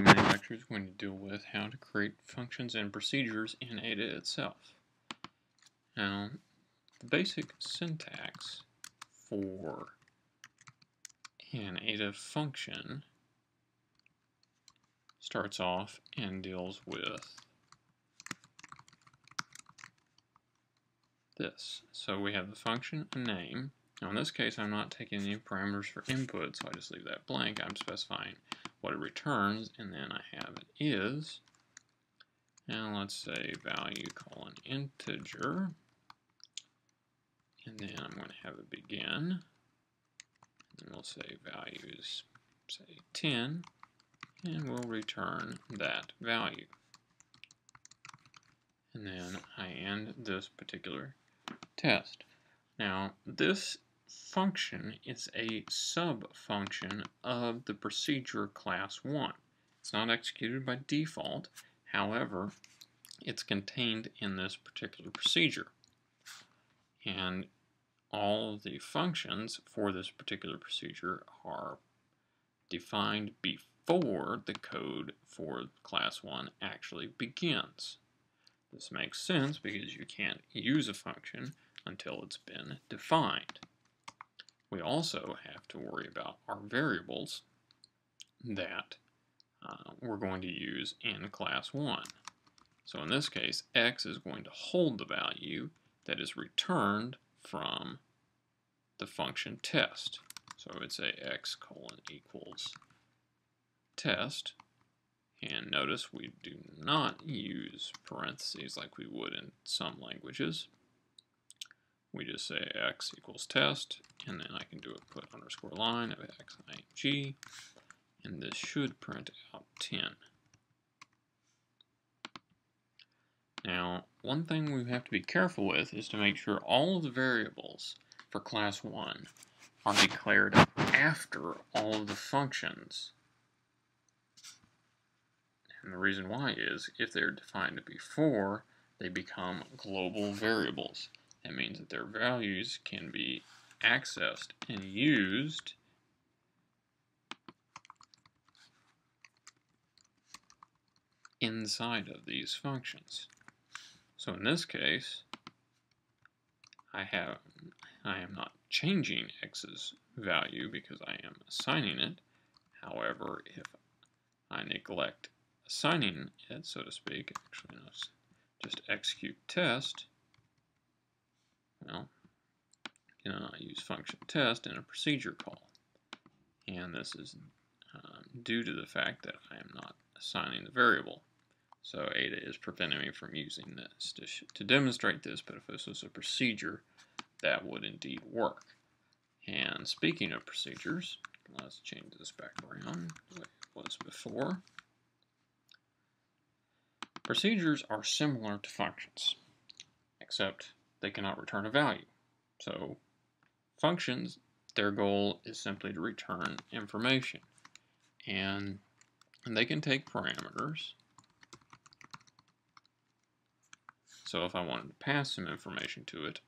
mini lecture is going to deal with how to create functions and procedures in Ada itself. Now, the basic syntax for an Ada function starts off and deals with this. So we have the function, a name. Now in this case, I'm not taking any parameters for input, so I just leave that blank. I'm specifying what it returns, and then I have it is, and let's say value : integer, and then I'm going to have it begin, and we'll say values, say 10, and we'll return that value. And then I end this particular test. Now, this function is a sub-function of the procedure class 1. It's not executed by default, however, it's contained in this particular procedure. And all of the functions for this particular procedure are defined before the code for class 1 actually begins. This makes sense because you can't use a function until it's been defined. We also have to worry about our variables that we're going to use in class 1. So in this case, x is going to hold the value that is returned from the function test. So I would say x : test. And notice we do not use parentheses like we would in some languages. We just say x = test, and then I can do a put underscore line of xing, and this should print out 10. Now, one thing we have to be careful with is to make sure all of the variables for class 1 are declared after all of the functions. And the reason why is, if they're defined before, they become global variables. That means that their values can be accessed and used inside of these functions. So in this case, I am not changing x's value because I am assigning it. However, if I neglect assigning it, so to speak, actually no, just execute test, well, I use function test in a procedure call. And this is due to the fact that I am not assigning the variable. So Ada is preventing me from using this to demonstrate this, but if this was a procedure, that would indeed work. And speaking of procedures, let's change this back around the way it was before. Procedures are similar to functions, except they cannot return a value. So functions, their goal is simply to return information. And they can take parameters. So if I wanted to pass some information to it,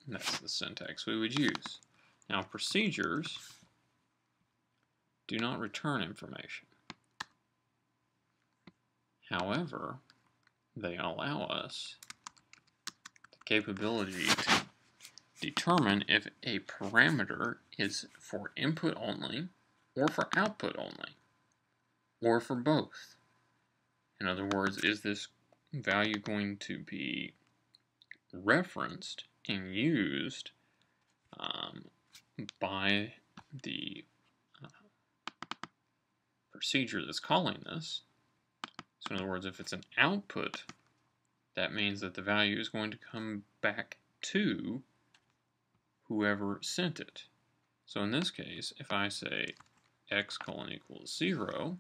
that's the syntax we would use. Now procedures do not return information. However, they allow us the capability to determine if a parameter is for input only, or for output only, or for both. In other words, is this value going to be referenced and used by the procedure that's calling this? So in other words, if it's an output, that means that the value is going to come back to whoever sent it. So in this case, if I say x : 0,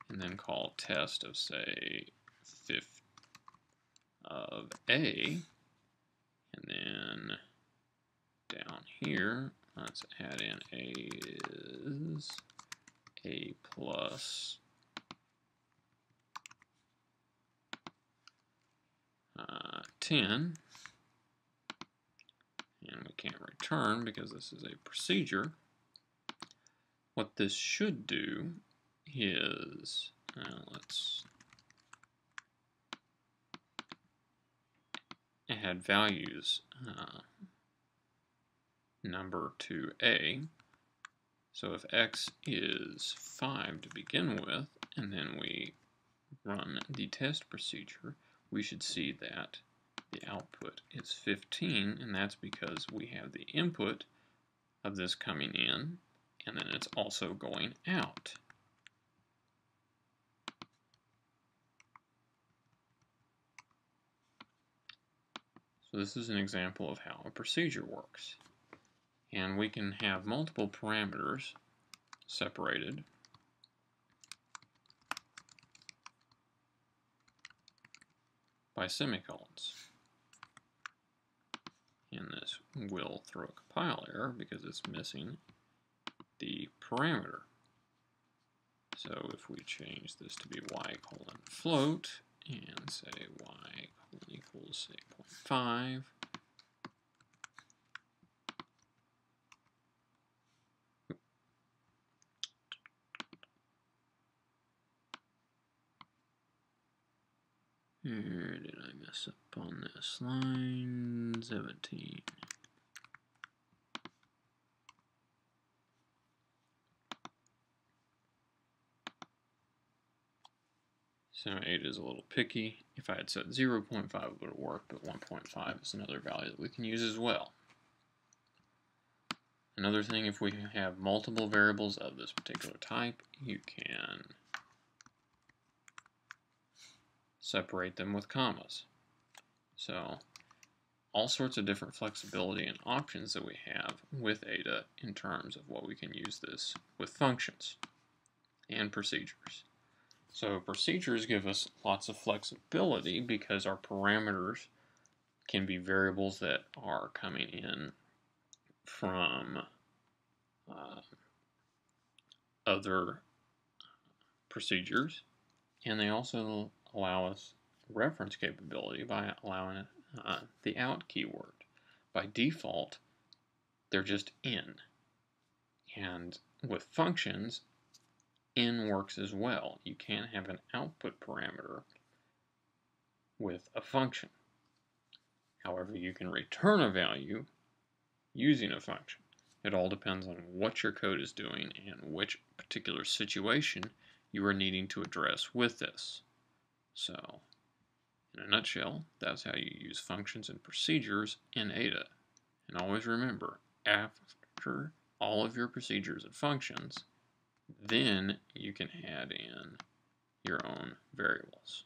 and then call test of, say, 5 of a, and then down here, let's add in a is a plus 10, and we can't return because this is a procedure. What this should do is, let's add values number to A. So if x is 5 to begin with, and then we run the test procedure, we should see that the output is 15, and that's because we have the input of this coming in, and then it's also going out. So this is an example of how a procedure works. And we can have multiple parameters separated by semicolons. And this will throw a compile error because it's missing the parameter. So if we change this to be y:float and say y=, say, 0.5, where did I mess up on this? Line 17. So 8 is a little picky. If I had set 0.5, it would have worked, but 1.5 is another value that we can use as well. Another thing, if we have multiple variables of this particular type, you can separate them with commas. So all sorts of different flexibility and options that we have with Ada in terms of what we can use this with functions and procedures. So procedures give us lots of flexibility because our parameters can be variables that are coming in from other procedures, and they also allow us reference capability by allowing the out keyword. By default, they're just in. And with functions, in works as well. You can have an output parameter with a function. However, you can return a value using a function. It all depends on what your code is doing and which particular situation you are needing to address with this. So, in a nutshell, that's how you use functions and procedures in Ada. And always remember, after all of your procedures and functions, then you can add in your own variables.